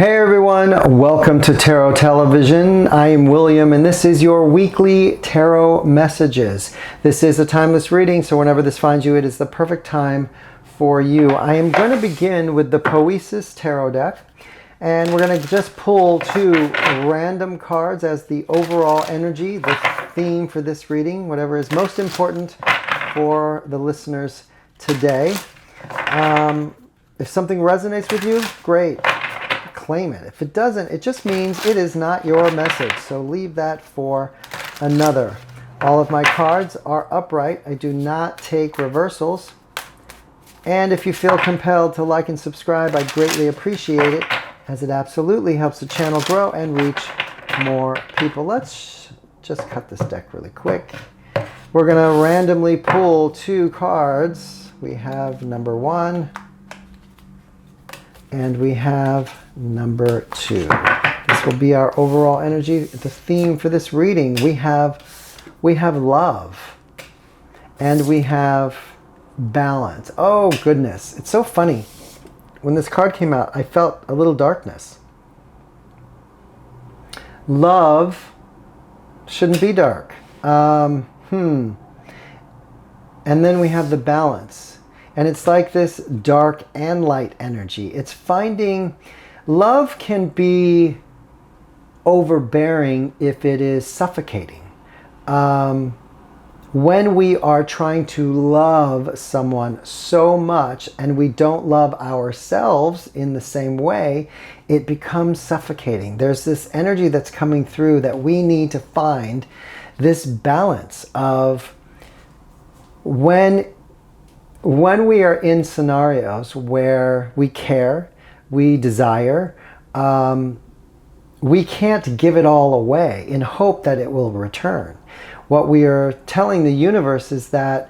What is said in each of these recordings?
Hey everyone, welcome to Tarot Television. I am William and this is your weekly tarot messages. This is a timeless reading, so whenever this finds you, it is the perfect time for you. I am going to begin with the Poesis tarot deck, and we're going to just pull two random cards as the overall energy, the theme for this reading, whatever is most important for the listeners today. If something resonates with you, great. Claim it. If it doesn't, it just means it is not your message. So leave that for another. All of my cards are upright. I do not take reversals. And if you feel compelled to like and subscribe, I greatly appreciate it, as it absolutely helps the channel grow and reach more people. Let's just cut this deck really quick. We're going to randomly pull two cards. We have number 1 and we have number 2. This will be our overall energy. The theme for this reading, we have love and we have balance. Oh goodness, it's so funny. When this card came out, I felt a little darkness. Love shouldn't be dark. And then we have the balance. And it's like this dark and light energy. It's finding, love can be overbearing if it is suffocating. When we are trying to love someone so much and we don't love ourselves in the same way, it becomes suffocating. There's this energy that's coming through that we need to find this balance of when we are in scenarios where we care, we desire, we can't give it all away in hope that it will return. What we are telling the universe is that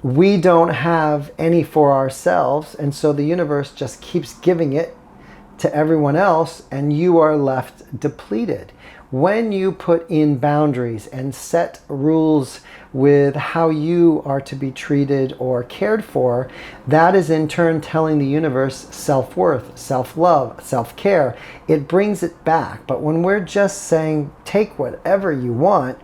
we don't have any for ourselves, and so the universe just keeps giving it to everyone else, and you are left depleted. When you put in boundaries and set rules with how you are to be treated or cared for, that is in turn telling the universe self-worth, self-love, self-care. It brings it back. But when we're just saying, take whatever you want,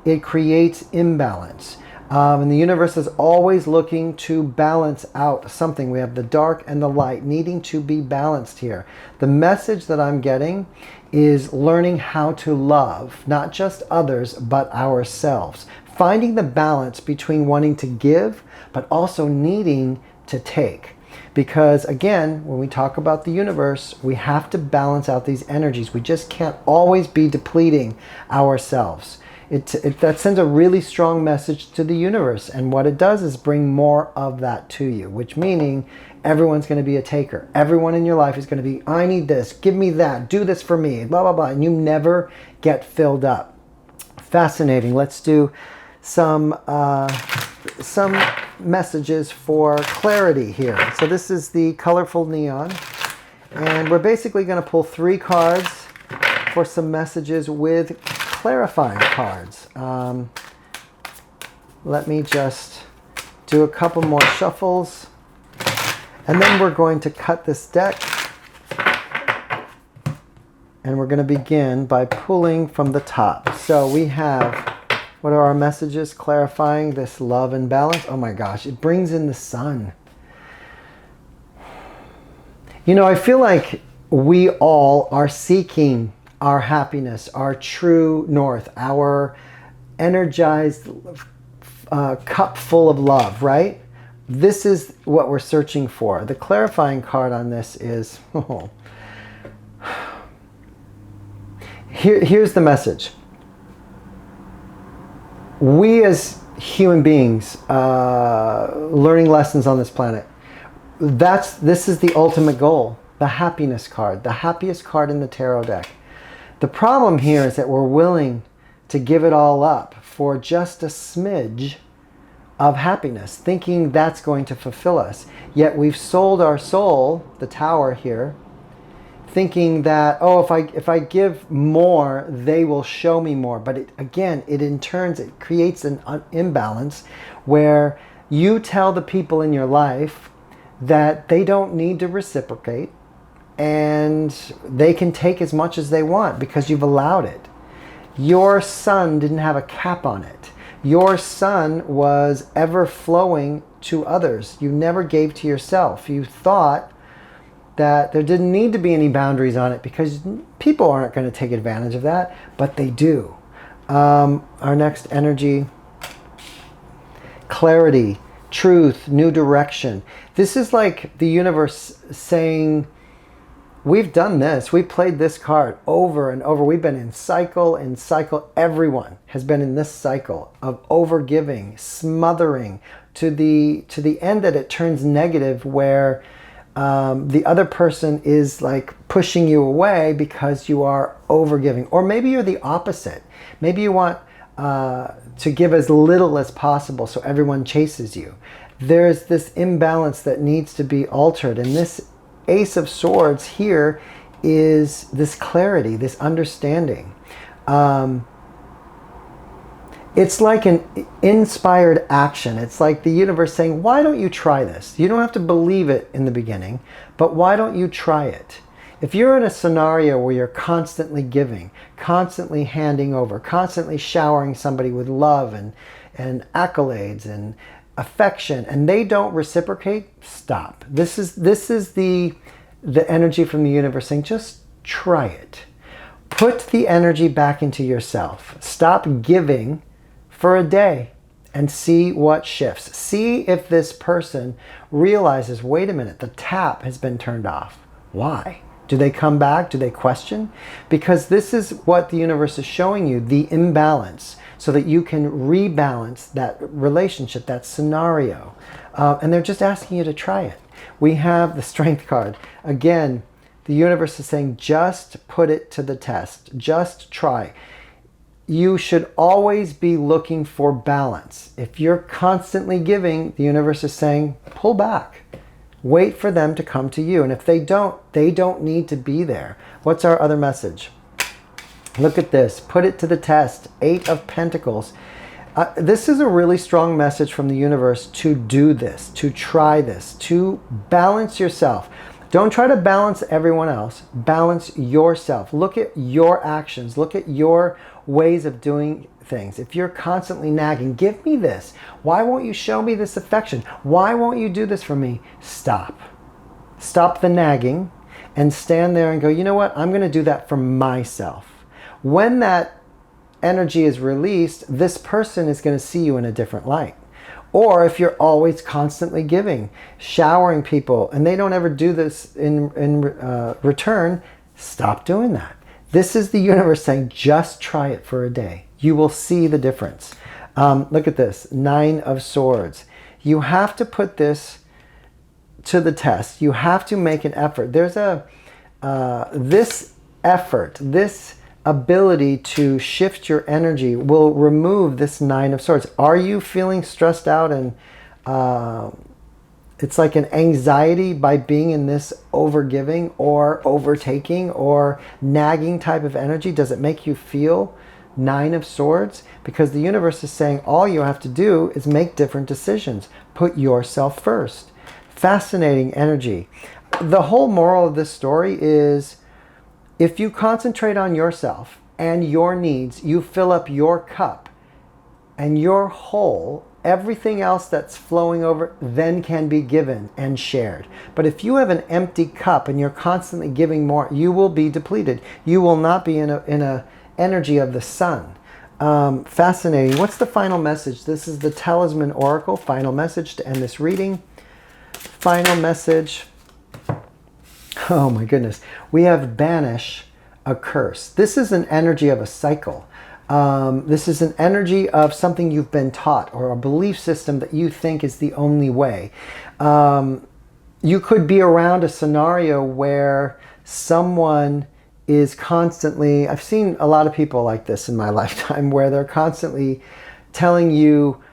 it creates imbalance. And the universe is always looking to balance out something. We have the dark and the light needing to be balanced here. The message that I'm getting is learning how to love, not just others, but ourselves. Finding the balance between wanting to give, but also needing to take. Because again, when we talk about the universe, we have to balance out these energies. We just can't always be depleting ourselves. That sends a really strong message to the universe, and what it does is bring more of that to you, which meaning everyone's going to be a taker. Everyone in your life is going to be, I need this, give me that, do this for me, blah blah blah, and you never get filled up. Fascinating. Let's do some messages for clarity here. So this is the colorful neon, and we're basically going to pull 3 cards for some messages with clarifying cards. Let me just do a couple more shuffles, and then we're going to cut this deck, and we're going to begin by pulling from the top. So we have, what are our messages clarifying this love and balance? Oh my gosh, it brings in the sun. You know, I feel like we all are seeking our happiness, our true north, our energized cup full of love, right? This is what we're searching for. The clarifying card on this is, here's the message. We as human beings, learning lessons on this planet, this is the ultimate goal, the happiness card, the happiest card in the tarot deck. The problem here is that we're willing to give it all up for just a smidge of happiness, thinking that's going to fulfill us. Yet we've sold our soul, the tower here, thinking that, oh, if I give more, they will show me more. But it in turns, it creates an imbalance where you tell the people in your life that they don't need to reciprocate. and they can take as much as they want because you've allowed it. Your sun didn't have a cap on it. Your sun was ever flowing to others. You never gave to yourself. You thought that there didn't need to be any boundaries on it because people aren't going to take advantage of that, but they do. Our next energy, clarity, truth, new direction. This is like the universe saying, we've done this. We played this card over and over. We've been in cycle and cycle. Everyone has been in this cycle of overgiving, smothering to the end that it turns negative, where the other person is like pushing you away because you are overgiving. Or maybe you're the opposite. Maybe you want to give as little as possible so everyone chases you. There's this imbalance that needs to be altered. And this Ace of Swords here is this clarity, this understanding. It's like an inspired action. It's like the universe saying, why don't you try this? You don't have to believe it in the beginning, but why don't you try it? If you're in a scenario where you're constantly giving, constantly handing over, constantly showering somebody with love and accolades and affection, and they don't reciprocate, stop. This is the energy from the universe saying, just try it. Put the energy back into yourself. Stop giving for a day and see what shifts. See if this person realizes, wait a minute, the tap has been turned off. Why? Do they come back? Do they question? Because this is what the universe is showing you, the imbalance, so that you can rebalance that relationship, that scenario. And they're just asking you to try it. We have the Strength card. Again, the universe is saying, just put it to the test. Just try. You should always be looking for balance. If you're constantly giving, the universe is saying, pull back. Wait for them to come to you. And if they don't need to be there. What's our other message? Look at this. Put it to the test. 8 of Pentacles. This is a really strong message from the universe to do this, to try this, to balance yourself. Don't try to balance everyone else. Balance yourself. Look at your actions. Look at your ways of doing things. If you're constantly nagging, give me this. Why won't you show me this affection? Why won't you do this for me? Stop. Stop the nagging and stand there and go, you know what? I'm going to do that for myself. When that energy is released, this person is going to see you in a different light. Or if you're always constantly giving, showering people, and they don't ever do this in return, stop doing that. This is the universe saying, just try it for a day. You will see the difference. Look at this, 9 of Swords. You have to put this to the test. You have to make an effort. There's this effort, this ability to shift your energy will remove this 9 of Swords. Are you feeling stressed out and it's like an anxiety by being in this overgiving or overtaking or nagging type of energy? Does it make you feel 9 of Swords? Because the universe is saying all you have to do is make different decisions. Put yourself first. Fascinating energy. The whole moral of this story is, if you concentrate on yourself and your needs, you fill up your cup and you're whole, everything else that's flowing over then can be given and shared. But if you have an empty cup and you're constantly giving more, you will be depleted. You will not be in a energy of the sun. Fascinating. What's the final message? This is the Talisman Oracle. Final message to end this reading. Final message. Oh my goodness. We have banish a curse. This is an energy of a cycle. This is an energy of something you've been taught or a belief system that you think is the only way. You could be around a scenario where someone is constantly, I've seen a lot of people like this in my lifetime, where they're constantly telling you,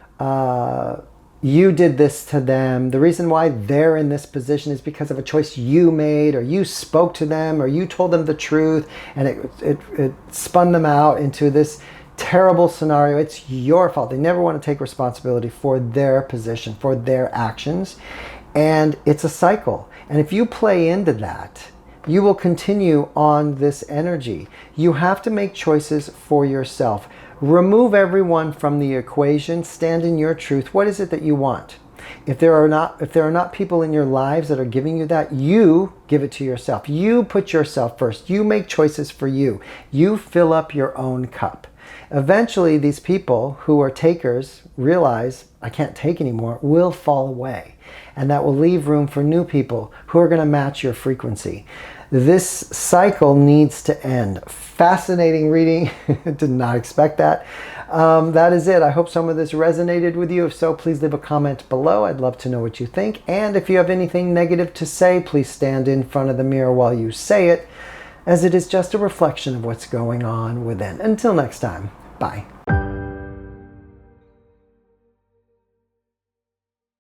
you did this to them. The reason why they're in this position is because of a choice you made, or you spoke to them, or you told them the truth, and it spun them out into this terrible scenario. It's your fault. They never want to take responsibility for their position, for their actions. And it's a cycle. And if you play into that, you will continue on this energy. You have to make choices for yourself. Remove everyone from the equation. Stand in your truth. What is it that you want? If there are not people in your lives that are giving you that, you give it to yourself. You put yourself first. You make choices for you. You fill up your own cup. Eventually, these people who are takers realize, I can't take anymore, will fall away. And that will leave room for new people who are going to match your frequency. This cycle needs to end. Fascinating reading. Did not expect that. That is it. I hope some of this resonated with you. If so, please leave a comment below. I'd love to know what you think. And if you have anything negative to say, please stand in front of the mirror while you say it, as it is just a reflection of what's going on within. Until next time, bye.